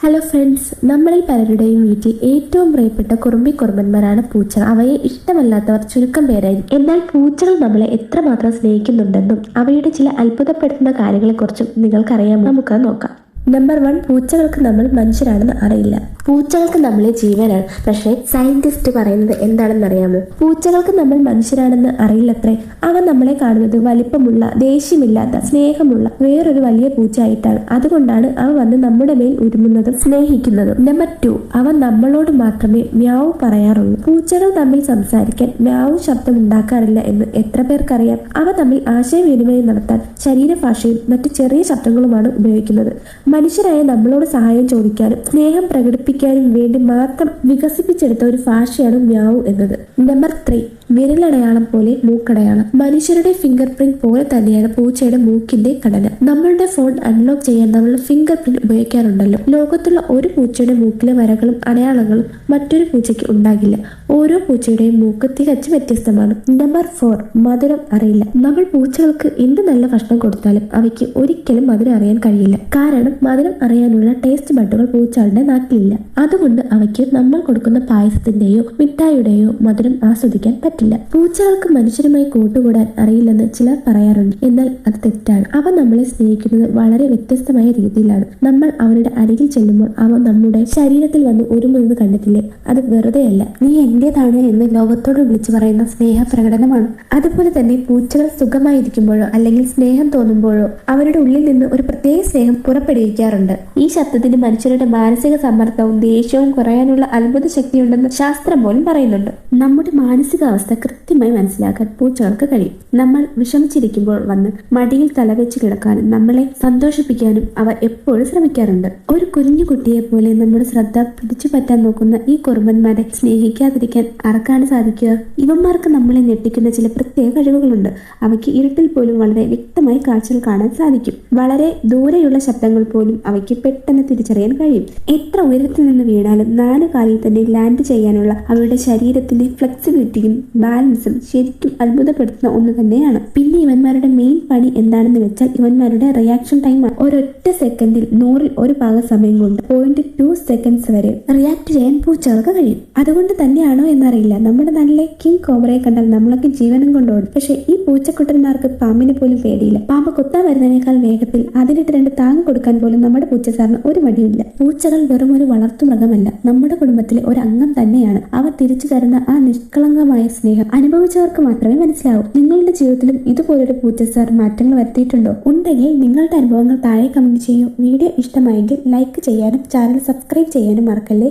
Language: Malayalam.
ഹലോ ഫ്രണ്ട്സ്, നമ്മളിൽ പലരുടെയും വീട്ടിൽ ഏറ്റവും പ്രിയപ്പെട്ട കുറുമ്പന്മാരാണ് പൂച്ചകൾ. അവയെ ഇഷ്ടമല്ലാത്തവർ ചുരുക്കം പേരായിരിക്കും. എന്നാൽ പൂച്ചകൾ നമ്മളെ എത്രമാത്രം സ്നേഹിക്കുന്നുണ്ടെന്നും അവയുടെ ചില അത്ഭുതപ്പെടുത്തുന്ന കാര്യങ്ങളെക്കുറിച്ചും നിങ്ങൾക്കറിയാമോ? നമുക്കത് നോക്കാം. നമ്പർ 1, പൂച്ചകൾക്ക് നമ്മൾ മനുഷ്യരാണെന്ന് അറിയില്ല. പൂച്ചകൾക്ക് നമ്മളെ ജീവനാണ്. പക്ഷേ സയന്റിസ്റ്റ് പറയുന്നത് എന്താണെന്ന് അറിയാമോ? പൂച്ചകൾക്ക് നമ്മൾ മനുഷ്യരാണെന്ന് അറിയില്ലത്രേ. അവ നമ്മളെ കാണുന്നത് വലിപ്പമുള്ള, ദേഷ്യമില്ലാത്ത, സ്നേഹമുള്ള വേറൊരു വലിയ പൂച്ച ആയിട്ടാണ്. അതുകൊണ്ടാണ് അവ വന്ന് നമ്മുടെ മേൽ ഉരുമുന്നതും സ്നേഹിക്കുന്നതും. നമ്പർ 2, അവ നമ്മളോട് മാത്രമേ മ്യാവ് പറയാറുള്ളൂ. പൂച്ചകൾ തമ്മിൽ സംസാരിക്കാൻ മ്യാവ് ശബ്ദം ഉണ്ടാക്കാറില്ല എന്ന് എത്ര പേർക്കറിയാം? അവ തമ്മിൽ ആശയവിനിമയം നടത്താൻ ശരീരഭാഷയും മറ്റു ചെറിയ ശബ്ദങ്ങളുമാണ് ഉപയോഗിക്കുന്നത്. മനുഷ്യരായ നമ്മളോട് സഹായം ചോദിക്കാനും സ്നേഹം പ്രകടിപ്പിക്കാനും വേണ്ടി മാത്രം വികസിപ്പിച്ചെടുത്ത ഒരു ഭാഷയാണ് മ്യാവ് എന്നത്. നമ്പർ 3, വിരലടയാളം പോലെ മൂക്കടയാളം. മനുഷ്യരുടെ ഫിംഗർ പ്രിന്റ് പോലെ തന്നെയാണ് പൂച്ചയുടെ മൂക്കിന്റെ ഘടന. നമ്മളുടെ ഫോൺ അൺലോക്ക് ചെയ്യാൻ നമ്മൾ ഫിംഗർ പ്രിന്റ് ഉപയോഗിക്കാറുണ്ടല്ലോ. ലോകത്തുള്ള ഒരു പൂച്ചയുടെ മൂക്കിലെ വരകളും അടയാളങ്ങളും മറ്റൊരു പൂച്ചയ്ക്ക് ഉണ്ടാകില്ല. ഓരോ പൂച്ചയുടെയും മൂക്ക് തികച്ചും വ്യത്യസ്തമാണ്. നമ്പർ 4, മധുരം അറിയില്ല. നമ്മൾ പൂച്ചകൾക്ക് എന്ത് നല്ല ഭക്ഷണം കൊടുത്താലും അവയ്ക്ക് ഒരിക്കലും മധുരം അറിയാൻ കഴിയില്ല. കാരണം മധുരം അറിയാനുള്ള ടേസ്റ്റ് ബഡുകൾ പൂച്ചകളുടെ നാട്ടിലില്ല. അതുകൊണ്ട് അവയ്ക്ക് നമ്മൾ കൊടുക്കുന്ന പായസത്തിന്റെയോ മിഠായിയുടെയോ മധുരം ആസ്വദിക്കാൻ പറ്റില്ല. പൂച്ചകൾക്ക് മനുഷ്യരുമായി കൂട്ടുകൂടാൻ അറിയില്ലെന്ന് ചിലർ പറയാറുണ്ട്. എന്നാൽ അത് തെറ്റാണ്. അവ നമ്മളെ സ്നേഹിക്കുന്നത് വളരെ വ്യത്യസ്തമായ രീതിയിലാണ്. നമ്മൾ അവരുടെ അരികിൽ ചെല്ലുമ്പോൾ അവ നമ്മുടെ ശരീരത്തിൽ വന്ന് ഉരുമുന്നത് കണ്ടിട്ടില്ലേ? അത് വെറുതെയല്ല, നീ എന്റേതാണ് എന്ന് ലോകത്തോട് വിളിച്ചു പറയുന്ന സ്നേഹ പ്രകടനമാണ്. അതുപോലെ തന്നെ പൂച്ചകൾ സുഖമായിരിക്കുമ്പോഴോ അല്ലെങ്കിൽ സ്നേഹം തോന്നുമ്പോഴോ അവരുടെ ഉള്ളിൽ നിന്ന് ഒരു പ്രത്യേക സ്നേഹം പുറപ്പെടുവിക്കാറുണ്ട്. ഈ ശബ്ദത്തിന് മനുഷ്യരുടെ മാനസിക സമ്മർദ്ദവും ദേഷ്യവും കുറയാനുള്ള അത്ഭുത ശക്തിയുണ്ടെന്ന് ശാസ്ത്രം പോലും പറയുന്നുണ്ട്. നമ്മുടെ മാനസികാവസ്ഥ കൃത്യമായി മനസ്സിലാക്കാൻ പൂച്ചകൾക്ക് കഴിയും. നമ്മൾ വിഷമിച്ചിരിക്കുമ്പോൾ വന്ന് മടിയിൽ തലവെച്ച് കിടക്കാനും നമ്മളെ സന്തോഷിപ്പിക്കാനും അവ എപ്പോഴും ശ്രമിക്കാറുണ്ട്. ഒരു കുഞ്ഞു കുട്ടിയെ പോലെ നമ്മുടെ ശ്രദ്ധ പിടിച്ചു പറ്റാൻ നോക്കുന്ന ഈ കുറുമ്പന്മാരെ സ്നേഹിക്കാതിരിക്കാൻ ആർക്കാണ് സാധിക്കുക? ഇവന്മാർക്ക് നമ്മളെ ഞെട്ടിക്കുന്ന ചില പ്രത്യേക കഴിവുകളുണ്ട്. അവയ്ക്ക് ഇരുട്ടിൽ പോലും വളരെ വ്യക്തമായി കാഴ്ചകൾ കാണാൻ സാധിക്കും. വളരെ ദൂരെയുള്ള ശബ്ദങ്ങൾ പോലും അവയ്ക്ക് പെട്ടെന്ന് തിരിച്ചറിയാൻ കഴിയും. എത്ര ഉയരത്തിൽ നിന്ന് വീണാലും 4 കാലിൽ തന്നെ ലാൻഡ് ചെയ്യാനുള്ള അവയുടെ ശരീരത്തിന്റെ ഫ്ലെക്സിബിലിറ്റിയും ബാലൻസും ശരിക്കും അത്ഭുതപ്പെടുത്തുന്ന ഒന്ന് തന്നെയാണ്. പിന്നെ ഇവന്മാരുടെ മെയിൻ പണി എന്താണെന്ന് വെച്ചാൽ ഇവന്മാരുടെ റിയാക്ഷൻ ടൈമാണ്. ഒരൊറ്റ സെക്കൻഡിൽ 100ൽ 1 ഭാഗം സമയം കൊണ്ട് 0.2 സെക്കൻഡ്സ് വരെ റിയാക്ട് ചെയ്യാൻ പൂച്ചകൾക്ക് കഴിയും. അതുകൊണ്ട് തന്നെയാണോ എന്നറിയില്ല, നമ്മുടെ നല്ല കിങ് കോബ്രയെ കണ്ടാൽ നമ്മളൊക്കെ ജീവനം കൊണ്ടോടും. പക്ഷെ ഈ പൂച്ചക്കുട്ടന്മാർക്ക് പാമ്പിനെ പോലും പേടിയില്ല. പാമ്പ് കൊത്താൻ വരുന്നതിനേക്കാൾ വേഗത്തിൽ അതിനിട്ട് 2 താങ്ങ് കൊടുക്കാൻ പോലും നമ്മുടെ പൂച്ചസാറിന് ഒരു മടിയില്ല. പൂച്ചകൾ വെറും ഒരു വളർത്തു മൃഗമല്ല, നമ്മുടെ കുടുംബത്തിലെ ഒരു അംഗം തന്നെയാണ്. അവ തിരിച്ചു തരുന്ന ആ നിഷ്കളങ്കമായ സ്നേഹം അനുഭവിച്ചവർക്ക് മാത്രമേ മനസ്സിലാവൂ. നിങ്ങളുടെ ജീവിതത്തിലും ഇതുപോലൊരു പൂച്ചസാർ മാറ്റങ്ങൾ വരുത്തിയിട്ടുണ്ടോ? ഉണ്ടെങ്കിൽ നിങ്ങളുടെ അനുഭവങ്ങൾ താഴെ കമന്റ് ചെയ്യൂ. വീഡിയോ ഇഷ്ടമായെങ്കിൽ ലൈക്ക് ചെയ്യാനും ചാനൽ സബ്സ്ക്രൈബ് ചെയ്യാനും മറക്കല്ലേ.